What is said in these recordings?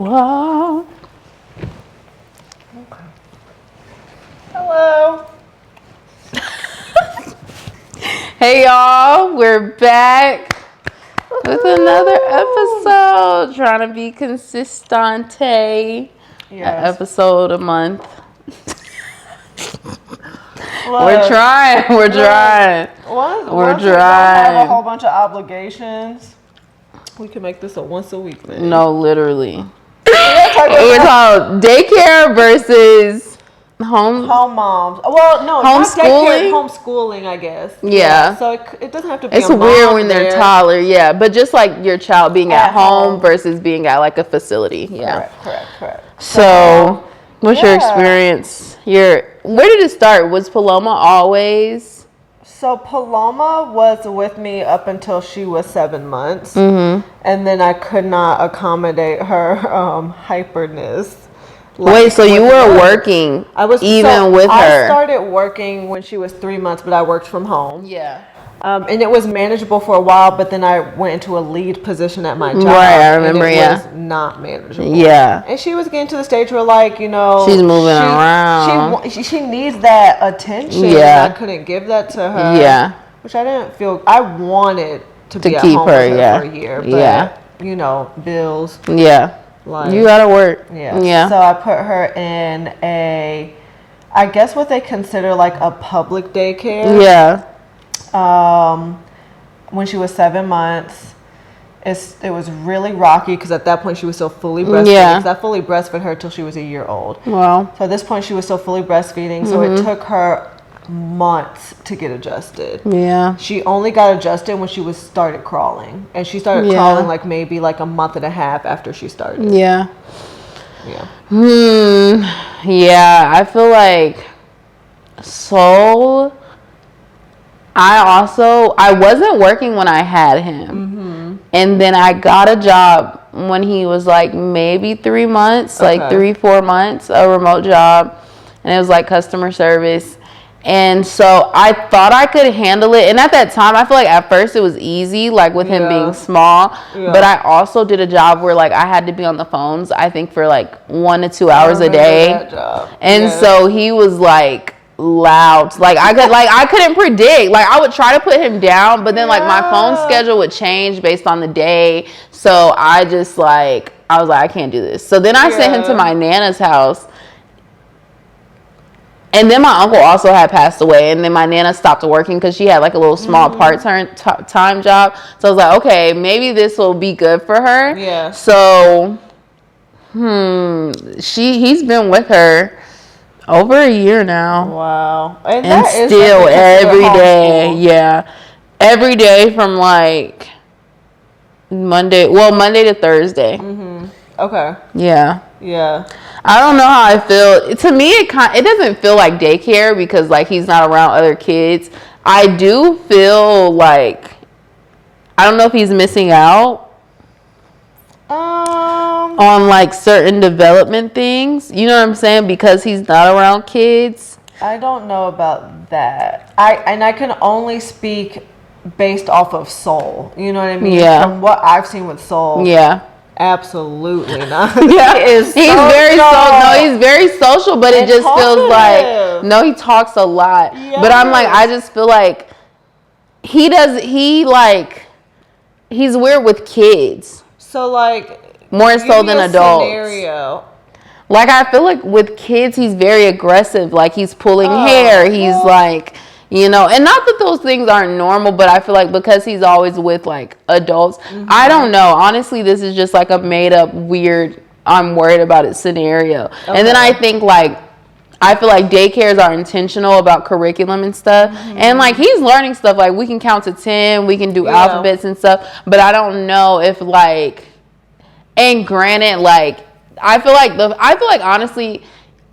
Wow. Okay. Hello. Hey y'all, we're back with another episode. Trying to be consistente. Yes. Episode a month. Look, We're trying. We're trying. Once We're we don't have a trying. whole bunch of obligations, we can make this a once a week thing. No, literally. We're We're talking daycare versus home moms. Well, no, not homeschooling? daycare, homeschooling, I guess. Yeah. So it doesn't have to be. It's a mom weird when they're there. toddler, yeah. But just like your child being at home home. versus being at like a facility, yeah. Correct. So, what's your yeah. experience? Where did it start? Was Paloma always? So Paloma was with me up until she was 7 months, Mm-hmm. and then I could not accommodate her hyperness. Wait, so you were working with her? I started working when she was 3 months, but I worked from home. Yeah. And it was manageable for a while, but then I went into a lead position at my job. Right, I remember, and it yeah. was not manageable. Yeah. And she was getting to the stage where, like, you know, She's moving around. She needs that attention. Yeah. And I couldn't give that to her. Yeah. Which I didn't feel. I wanted to be at keep home her, with her yeah. for a year, but Yeah. you know, bills. Yeah. Like, You gotta work. Yeah. So I put her in I guess what they consider like a public daycare. Yeah. When she was 7 months, it was really rocky because at that point she was still fully breastfeeding. Yeah. 'Cause I fully breastfed her till she was a year old. Wow. So at this point she was still fully breastfeeding. So it took her months to get adjusted. Yeah. She only got adjusted when she started crawling, and she started Yeah. crawling like maybe like a month and a half after she started. Yeah. Yeah. Yeah, I feel like I wasn't working when I had him. And then I got a job when he was like maybe 3 months, like 3-4 months, a remote job. And it was like customer service. And so I thought I could handle it. And at that time, I feel like at first it was easy, like with him being small. Yeah. But I also did a job where like I had to be on the phones, I think for like 1 to 2 hours a day. That job. And so he was like loud. Like I couldn't predict. Like I would try to put him down, but then like my phone schedule would change based on the day. So I was like, I can't do this. So then I sent him to my Nana's house. And then my uncle also had passed away, and then my Nana stopped working because she had like a little small part-time job. So I was like, okay, maybe this will be good for her. Yeah. So, he's been with her over a year now. Wow. And still every day, yeah, every day from like Monday to Thursday. Okay. Yeah. Yeah. I don't know how I feel. To me, it doesn't feel like daycare because like he's not around other kids. I do feel like I don't know if he's missing out on like certain development things. You know what I'm saying? Because he's not around kids. I don't know about that. I can only speak based off of Soul. You know what I mean? Yeah. From what I've seen with Soul. Yeah. Absolutely not. Yeah, he's very social, but it just feels like he talks a lot. Yes. But I'm like, I just feel like he's weird with kids. So like more so than adults. Scenario. Like I feel like with kids he's very aggressive. Like he's pulling hair. He's like, you know, and not that those things aren't normal, but I feel like because he's always with like adults, I don't know. Honestly, this is just like a made up weird, I'm worried about it scenario. Okay. And then I think like, I feel like daycares are intentional about curriculum and stuff. And like he's learning stuff like we can count to 10, we can do alphabets and stuff. But I don't know if like, and granted, like I feel like honestly,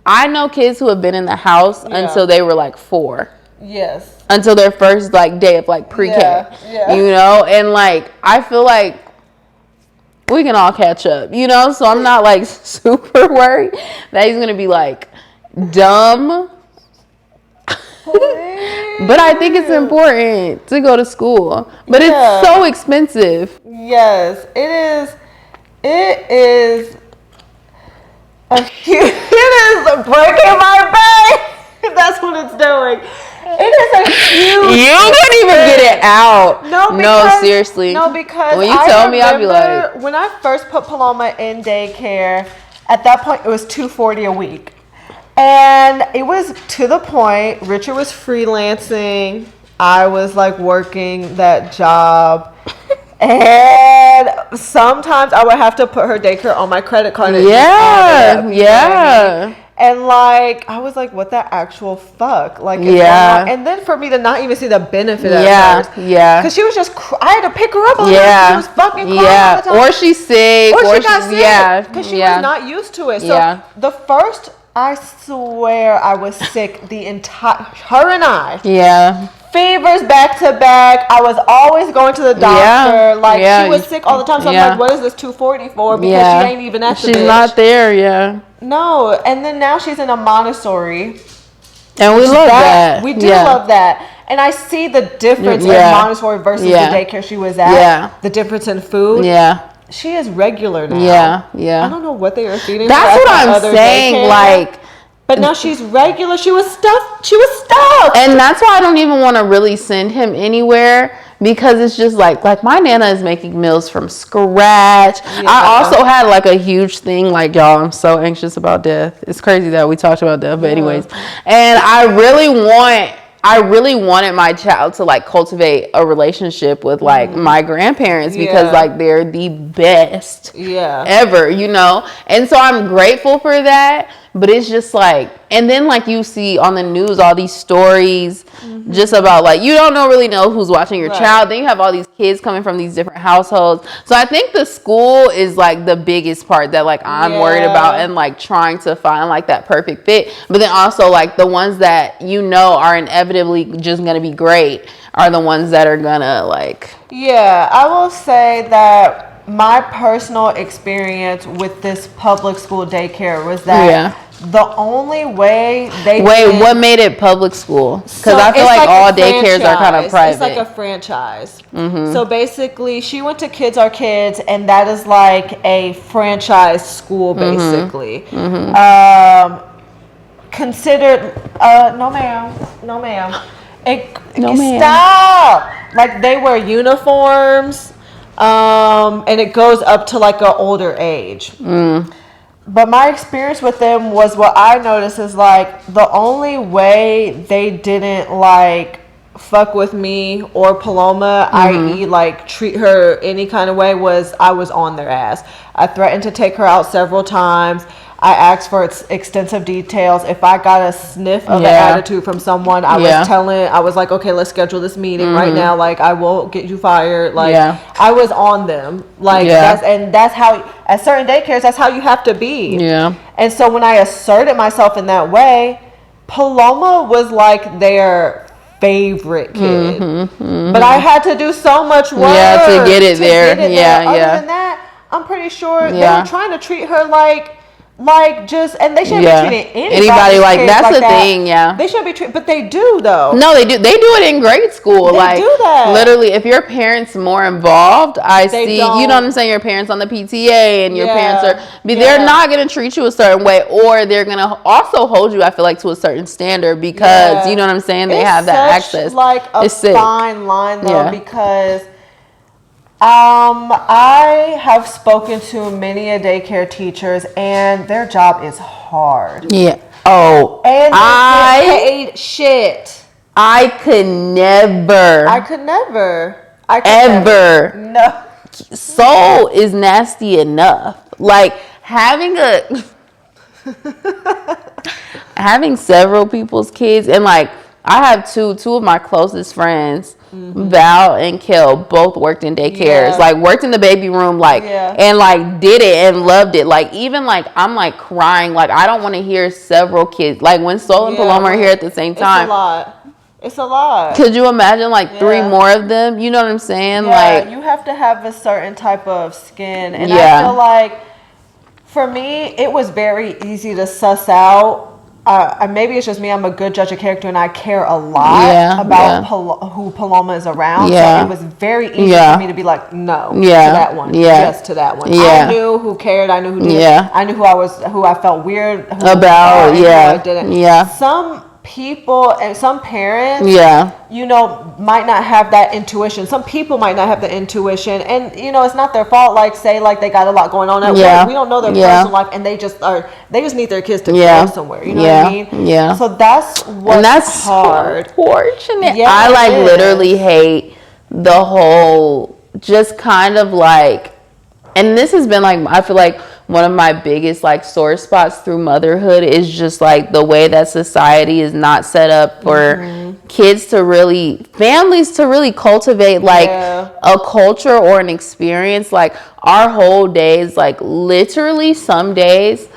I know kids who have been in the house until they were like 4. Yes. Until their first like day of like pre-K. Yeah. You know, and like I feel like we can all catch up, you know? So I'm not like super worried that he's going to be like dumb. But I think it's important to go to school. But it's so expensive. Yes, it is. It is It is breaking my bank. That's what it's doing. It is a huge. You couldn't even get it out. No, seriously. No, because when you tell me, I'll be like, when I first put Paloma in daycare, at that point it was $240 a week, and it was to the point. Richard was freelancing. I was like working that job. And sometimes I would have to put her daycare on my credit card. Yeah. And like, I was like, what the actual fuck? Like, and then for me to not even see the benefit at first. Yeah. Because she was just, I had to pick her up. She was fucking crying all the time. Or she's sick. Or she got sick. Yeah. Because she was not used to it. So the first, I swear I was sick the entire, her and I. Yeah. Fevers back to back. I was always going to the doctor. She was sick all the time. So I'm like, what is this $240 for? Because she ain't even at the She's not there, No, and then now she's in a Montessori. And we love that. We do love that. And I see the difference in Montessori versus the daycare she was at. Yeah. The difference in food. Yeah. She is regular now. Yeah. I don't know what they are feeding her. That's what I'm saying. Daycare. Like, but now she's regular. She was stuffed. And that's why I don't even want to really send him anywhere, because it's just like my Nana is making meals from scratch. Yeah. I also had like a huge thing, like, y'all, I'm so anxious about death. It's crazy that we talked about death, but anyways. And I really wanted my child to like cultivate a relationship with like my grandparents, because like they're the best ever, and so I'm grateful for that. But it's just like, and then like you see on the news all these stories just about like, you don't really know who's watching your child. Then you have all these kids coming from these different households. So I think the school is like the biggest part that like I'm worried about, and like trying to find like that perfect fit. But then also like the ones that are inevitably just going to be great are the ones that are going to like. Yeah, I will say that my personal experience with this public school daycare was that the only way they what made it public school? Because I feel like all daycares are kind of private. It's like a franchise. So basically, she went to Kids Are Kids, and that is like a franchise school, basically. Considered no ma'am. Stop. Like, they wear uniforms. And it goes up to like an older age. But my experience with them was, what I noticed is like the only way they didn't like fuck with me or Paloma, i.e. like treat her any kind of way, was I was on their ass. I threatened to take her out several times. I asked for extensive details. If I got a sniff of an attitude from someone, I was like, okay, let's schedule this meeting right now. Like, I will get you fired. Like, I was on them. Like, that's how, at certain daycares, that's how you have to be. Yeah. And so when I asserted myself in that way, Paloma was like their favorite kid. But I had to do so much work to get it there. Other than that, I'm pretty sure they were trying to treat her like just, and they shouldn't be treating anybody like that's the thing. They shouldn't be treated, but they do though. No, they do it in grade school. They do that. Literally, if your parents more involved, I see, you know what I'm saying, your parents on the PTA, and your parents are, they're not going to treat you a certain way, or they're going to also hold you, I feel like, to a certain standard, because you know what I'm saying, they have that access. Like a fine line though, because I have spoken to many a daycare teachers, and their job is hard. Yeah. Oh. And they get paid shit. I could never. Ever. No. Soul is nasty enough. Like, having several people's kids, and like, I have two of my closest friends, Val and Kel, both worked in daycares, like worked in the baby room, like, and like did it and loved it. Like, even like, I'm like crying, like I don't want to hear several kids, like when Soul and Paloma are here at the same time. It's a lot. Could you imagine like 3 more of them? You know what I'm saying? Yeah, like, you have to have a certain type of skin, and I feel like for me, it was very easy to suss out maybe it's just me. I'm a good judge of character, and I care a lot about who Paloma is around. So it was very easy for me to be like, no to that one, yes to that one. I knew who cared. I knew who did. I knew who I felt weird about. Who I didn't. Some people and some parents, you know, might not have that intuition. Some people might not have the intuition, and you know, it's not their fault. Like, say, like they got a lot going on at work. We don't know their personal life, and they just need their kids to go somewhere. You know what I mean? Yeah. So that's hard. So fortunate. I like literally hate the whole just kind of like, and this has been like, I feel like one of my biggest like sore spots through motherhood is just like the way that society is not set up for families to really cultivate like a culture or an experience. Like our whole days, like literally some days,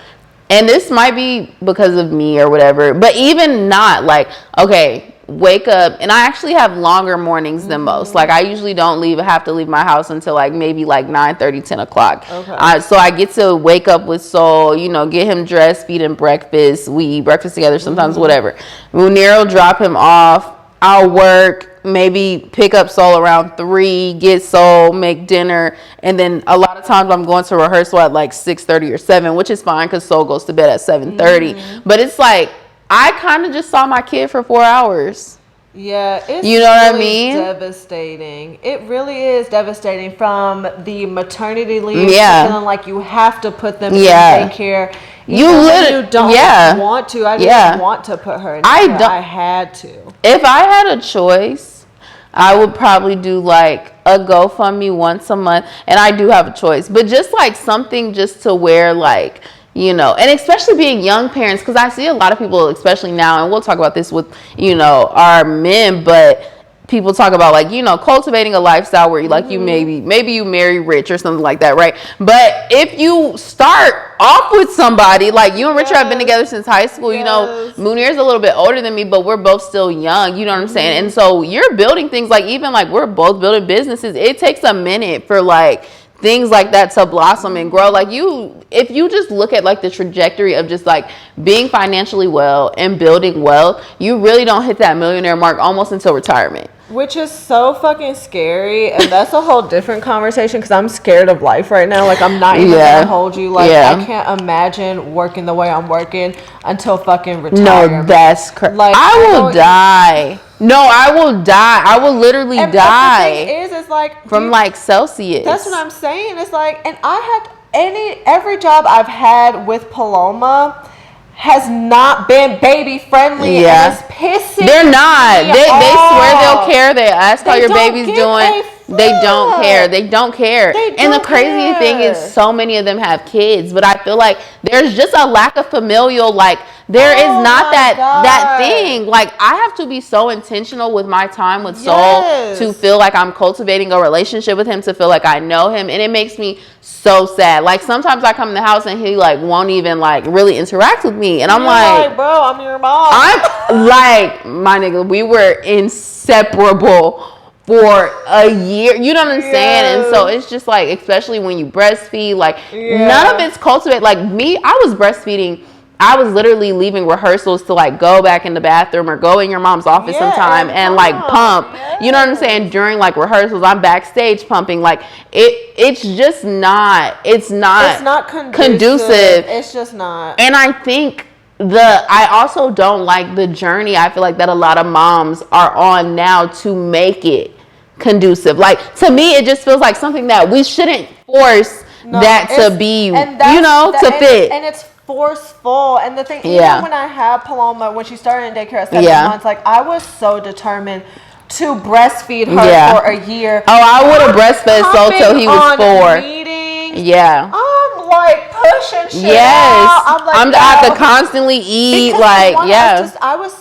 and this might be because of me or whatever, but even not like, okay, wake up, and I actually have longer mornings than most. Like I usually don't have to leave my house until like maybe like 9:30, 10 o'clock. So I get to wake up with Soul, you know, get him dressed, feed him breakfast. We eat breakfast together sometimes, whatever. Munir will drop him off. I'll work, maybe pick up Soul around 3, get Soul, make dinner, and then a lot of times I'm going to rehearsal at like 6:30 or 7, which is fine because Soul goes to bed at 7:30. But it's like I kind of just saw my kid for 4 hours. Yeah, it's you know what I mean? Devastating. It really is devastating, from the maternity leave to feeling like you have to put them in daycare. You literally don't want to. I didn't want to put her in daycare. I had to. If I had a choice, I would probably do like a GoFundMe once a month, and I do have a choice, but just like something just to where like, you know, and especially being young parents, because I see a lot of people, especially now, and we'll talk about this with, you know, our men, but people talk about like, you know, cultivating a lifestyle where you like you maybe you marry rich or something like that, right? But if you start off with somebody like you and Richard have been together since high school, you know, Munir's a little bit older than me, but we're both still young, you know what I'm saying? And so you're building things, like even like we're both building businesses. It takes a minute for like things like that to blossom and grow. Like if you just look at like the trajectory of just like being financially well and building wealth, you really don't hit that millionaire mark almost until retirement. Which is so fucking scary, and that's a whole different conversation because I'm scared of life right now. Like I'm not even gonna hold you. Like I can't imagine working the way I'm working until fucking retirement. No, that's crazy. Like I will die. No, I will die. I will literally die. The thing is, it's like from like Celsius. That's what I'm saying. It's like, and I had every job I've had with Paloma has not been baby friendly. And it's pissing. They're not. They swear they'll care. They ask how your baby's doing. They don't care. They don't care. And the crazy thing is, so many of them have kids, but I feel like there's just a lack of familial, like there is not that thing. Like I have to be so intentional with my time with Soul to feel like I'm cultivating a relationship with him, to feel like I know him, and it makes me so sad. Like sometimes I come in the house and he like won't even like really interact with me, and I'm like, bro, I'm your mom. I'm like, my nigga, we were inseparable for a year, you know what I'm saying? And so it's just like, especially when you breastfeed, like none of it's cultivated. Like me, I was breastfeeding, I was literally leaving rehearsals to like go back in the bathroom or go in your mom's office sometime and like pump, you know what I'm saying? During like rehearsals, I'm backstage pumping. Like it's just not, it's not conducive. It's just not. And I think I also don't like the journey I feel like that a lot of moms are on now to make it conducive. Like to me, it just feels like something that we shouldn't force to be, you know, to fit. And it's forceful. And the thing, even when I had Paloma, when she started in daycare at 7 months, like I was so determined to breastfeed her for a year. Oh, I would have breastfed Soul till he was 4. Meetings, yeah. I'm like pushing shit out. I'm like, I have to constantly eat. Like, I was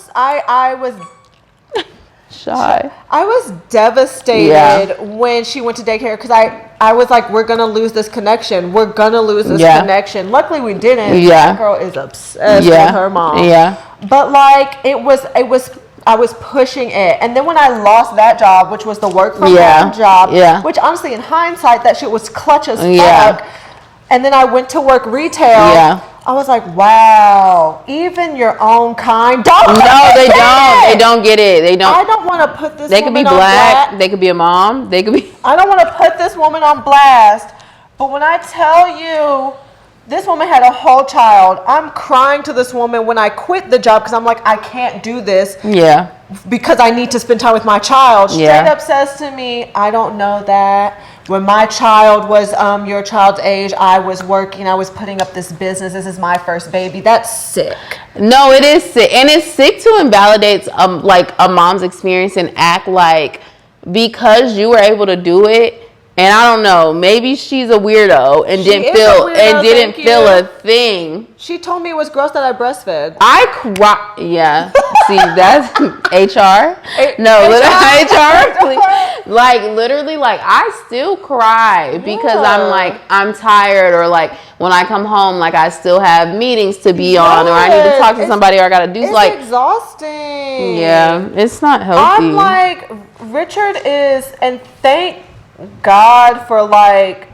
shy. I was devastated when she went to daycare because I was like, we're gonna lose this connection. We're gonna lose this connection. Luckily, we didn't. That girl is obsessed with her mom. But like, I was pushing it, and then when I lost that job, which was the work from home job, which honestly, in hindsight, that shit was clutch as fuck. And then I went to work retail. I was like, wow, even your own kind don't. No, they don't. They don't get it. They don't. I don't want to put this. They could be black. They could be a mom. They could be. I don't want to put this woman on blast. But when I tell you, this woman had a whole child. I'm crying to this woman when I quit the job because I'm like, I can't do this. Yeah. Because I need to spend time with my child. Straight up says to me, I don't know that. When my child was your child's age, I was working. I was putting up this business. This is my first baby. That's sick. No, it is sick. And it's sick to invalidate like a mom's experience and act like because you were able to do it. And I don't know, maybe she's a weirdo and didn't feel a thing. She told me it was gross that I breastfed. I cry. Yeah. See, that's HR. No, HR. Like literally, like I still cry because I'm tired, or like when I come home, like I still have meetings to be on, or I need to talk to somebody, or I gotta do like exhausting. Yeah, it's not healthy. I'm like, Richard is, and thank God for like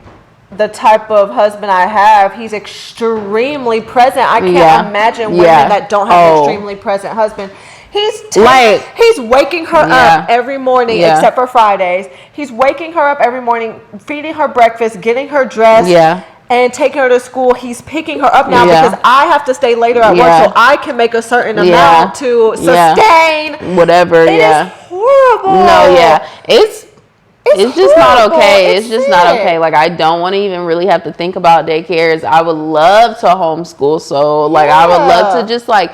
the type of husband I have. He's extremely present. I can't imagine women that don't have an extremely present husband. He's waking her up every morning except for Fridays. He's waking her up every morning, feeding her breakfast, getting her dressed, and taking her to school. He's picking her up now because I have to stay later at work so I can make a certain amount to sustain whatever. It is horrible. No, it's just not okay. It's just sick. not okay. Like, I don't want to even really have to think about daycares. I would love to homeschool. So, like, I would love to just, like,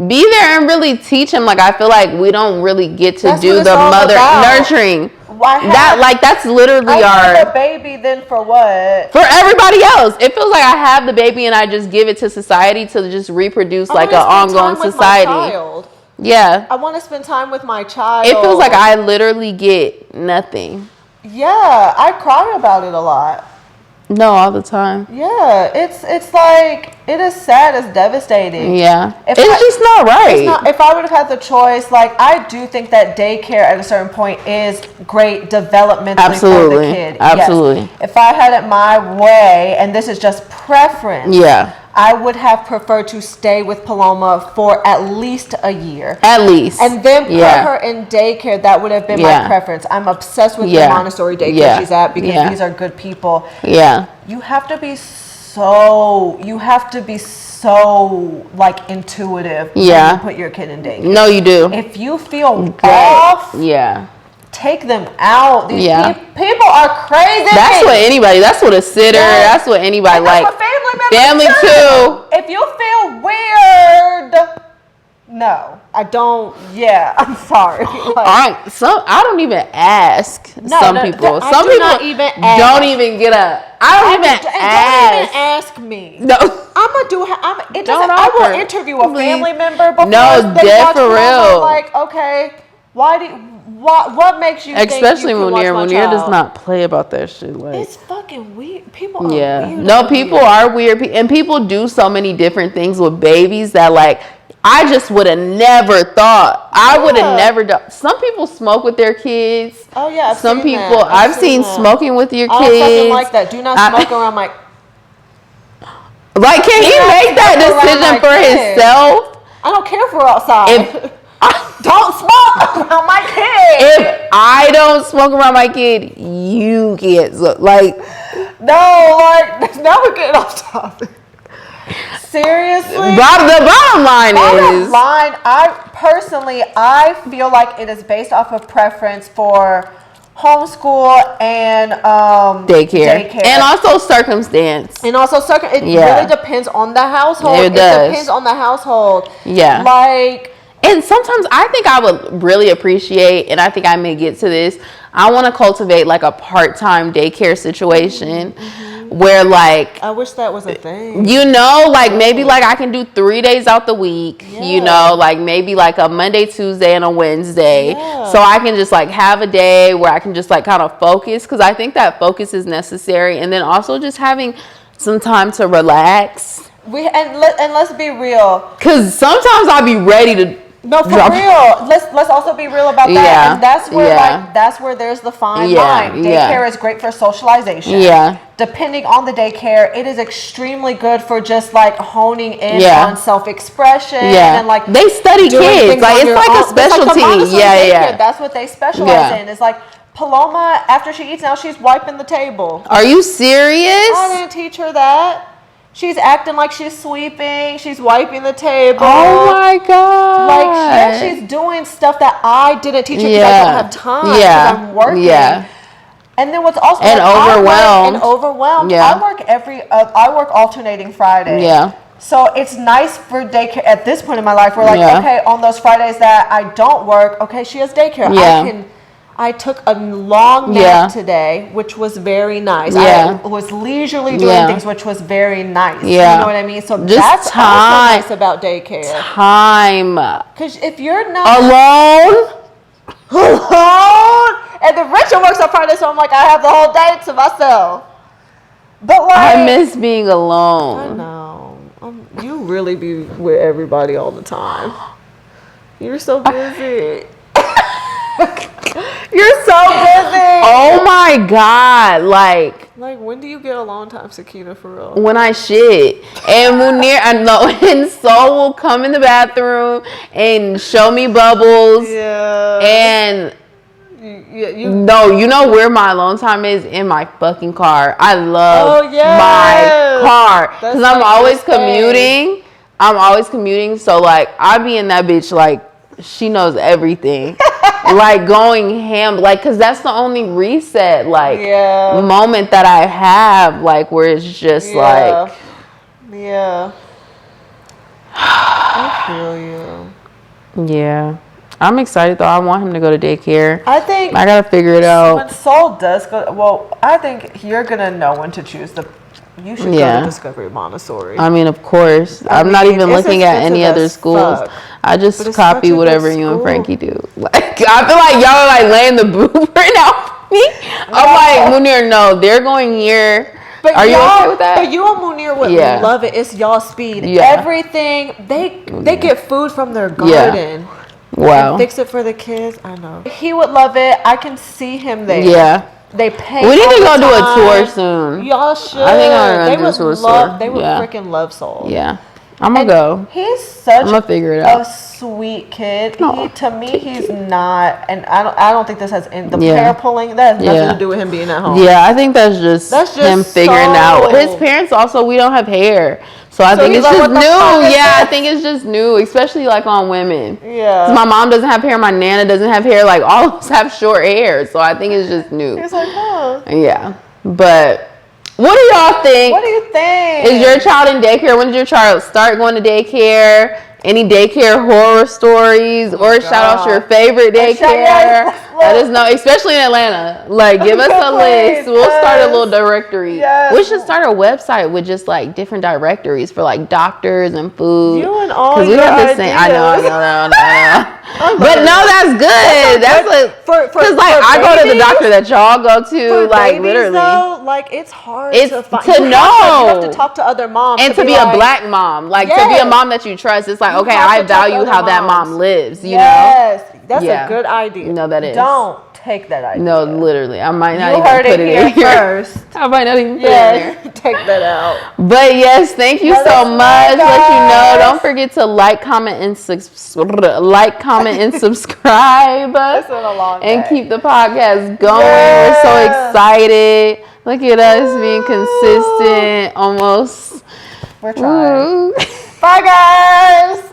be there and really teach him. Like, I feel like we don't really get to do the mother nurturing. That's literally I a baby then for what? For everybody else. It feels like I have the baby and I just give it to society to just reproduce like an ongoing society. Yeah. I want to spend time with my child. It feels like I literally get nothing. Yeah, I cry about it a lot. No, all the time. Yeah, it's like, it is sad, it's devastating. Yeah. It's just not right. If I would have had the choice, like, I do think that daycare at a certain point is great developmentally for the kid. Absolutely. Yes. If I had it my way, and this is just preference. Yeah. I would have preferred to stay with Paloma for at least a year. At least. And then put her in daycare. That would have been my preference. I'm obsessed with the Montessori daycare she's at because these are good people. Yeah. You have to be so like intuitive when you put your kid in daycare. No, you do. If you feel off, take them out. These people are crazy. That's what a sitter, that's what anybody and like. That's what family too. If you feel weird, no, I don't. Yeah, I'm sorry. I don't even ask. Some people not even ask. Don't even get up. I don't even ask me. No, I'm gonna do. I will interview a family member before dead for real. I'm like, okay, what makes you especially think you can Munir does not play about that shit. Like, it's fucking weird. People are weird. No, people are weird, and people do so many different things with babies that like I just would have never thought. I would have never done. Some people smoke with their kids. Oh yeah, I've seen smoking with your kids. I fucking like that. Do not smoke around my. Like, can he make that decision for himself? I don't care if we're outside. Don't smoke around my kid. If I don't smoke around my kid, you can't. Like, no, like now we're getting off topic. Seriously, the bottom line is, I feel like it is based off of preference for homeschool and daycare, and also circumstance. It really depends on the household. It depends on the household. Yeah, like. And sometimes I think I would really appreciate, and I think I may get to this, I want to cultivate like a part-time daycare situation where like... I wish that was a thing. You know, like maybe like I can do 3 days out the week, you know, like maybe like a Monday, Tuesday, and a Wednesday. So I can just like have a day where I can just like kind of focus, because I think that focus is necessary. And then also just having some time to relax. And let's be real. Because sometimes I'll be ready to No, for real. Let's also be real about that. Yeah. And that's where Yeah. that's where there's the fine Yeah. line. Daycare is great for socialization. Yeah. Depending on the daycare, it is extremely good for just like honing in Yeah. on self-expression Yeah. and like They study doing kids. things Like on it's your like a own. It's like the specialty. Montessori Yeah, daycare. yeah. That's what they specialize Yeah. in. It's like Paloma, after she eats now, she's wiping the table. Are you serious? I didn't teach her that. She's acting like she's sweeping. She's wiping the table. Oh my god! Like, yeah, she's doing stuff that I didn't teach her because I don't have time because Yeah. I'm working. Yeah. And then what's also And overwhelmed. overwhelmed. Yeah. I work alternating Friday. Yeah. So it's nice for daycare at this point in my life. We're like, Yeah. okay, on those Fridays that I don't work, okay, she has daycare. Yeah. I took a long nap Yeah. today, which was very nice. Yeah. I was leisurely doing Yeah. things, which was very nice. Yeah. You know what I mean? So Just that's time. also nice about daycare. Time Because if you're not alone. alone, and then Richard works on Friday, so I'm like, I have the whole day to myself. But like, I miss being I alone. know. You really be with everybody all the time. You're so busy. You're so busy. Oh my god! Like When do you get alone time, Sakina, for real? when I shit, and Munir, I know, and Saul will come in the bathroom and show me bubbles, Yeah. and. You No, you know where my alone time is? In my fucking car. I love my car because I'm always commuting. I'm always commuting, so like I be in that bitch like she knows everything, like going ham, like because that's the only reset like moment that I have, like where it's just like yeah. I feel you. yeah. I'm excited though. I want him to go to daycare. I think I gotta figure it out. when Soul does go, well, I think you're gonna know when to choose the. You should go to Discovery Montessori. I mean, of course. I'm not even looking at any other schools. I just copy whatever you and Frankie do. Like, I feel like y'all are like laying the blueprint out for me. I'm like, Munir, no, they're going here. But are you okay with that? But you and Munir would love it. It's y'all speed. Yeah. Everything they get food from their garden. Wow. And fix it for the kids. I know. He would love it. I can see him there. Yeah. They pay. We need to go do a tour soon. Y'all should. I think I'm gonna do a tour. They would freaking love Soul. Yeah. I'm gonna go. He's such I'm gonna figure it out. a sweet kid. No, To me, he's not, and I don't think this has the hair pulling. That has nothing to do with him being at home. Yeah, I think that's just him figuring out. His parents also, we don't have hair. So I think it's just new. Yeah, I think it's just new, especially like on women. Yeah. 'Cause my mom doesn't have hair, my nana doesn't have hair. Like all of us have short hair, so I think it's just new. He's like, huh? Yeah, but what do y'all think? What do you think? Is your child in daycare? When did your child start going to daycare? Any daycare horror stories, or shout out your favorite daycare? Let us know, especially in Atlanta. Like, give us a list. We'll start a little directory. Yes. We should start a website with just like different directories for like doctors and food. You and all we your have the ideas. same. I know. But no, that's good. That's like because like I go to the doctor that y'all go to, for like babies, literally. Though, like it's hard It's to find. to know. You have to talk to other moms And to be a black mom, like to be a mom that you trust, it's like, okay, I value how that mom lives, you know? Yes, that's a good idea. No, that is. Don't take that idea. No, literally. I might not You even heard put it it in here here. first. I might not even put it in there. Take that out. But yes, thank you Let so us know, much. Let you know. guys. Don't forget to like, comment, and subscribe. It's been a long and day. keep the podcast going. We're so excited. Look at us being consistent almost. We're trying. Woo. Bye, guys.